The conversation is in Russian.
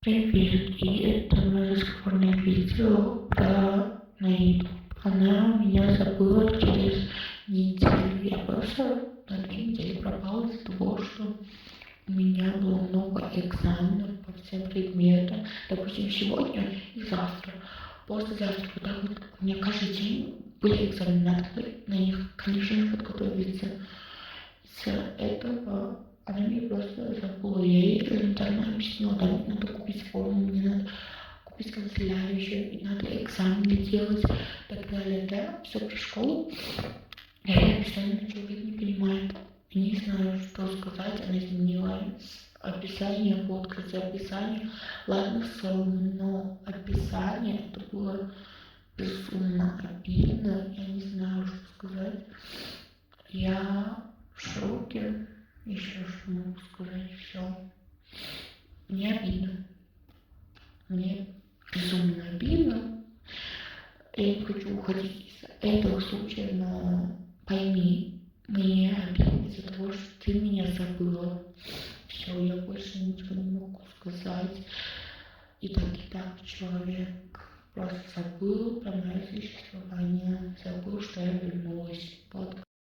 Привет, и это мое разговорное видео про Наиду. Она меня забыла через неделю. Я просто на 2 недели пропала из-за того, что у меня было много экзаменов по всем предметам. Допустим, сегодня и завтра. Послезавтра, вот так вот, у меня каждый день были экзамены, надо на них, конечно же, подготовиться. Из этого она мне просто забыла. Я ей элементарно объяснила, да, мне надо купить форму, мне надо купить канцелярию еще, и надо экзамены делать, и так далее, да, все про школу. Я ей объясняю, но человек не понимает. Не знаю, что сказать, она изменила описание, подкаст описание. Ладно, в целом, но описание это было безумно обидно. Я не знаю, что сказать. Я в шоке. Еще что могу сказать, все. Мне обидно. Мне безумно обидно. Я не хочу уходить из этого случая, но пойми, мне обидно из-за того, что ты меня забыла. Все, я больше ничего не могу сказать. И так человек просто забыл про мое существование, забыл, что я вернулась. Вот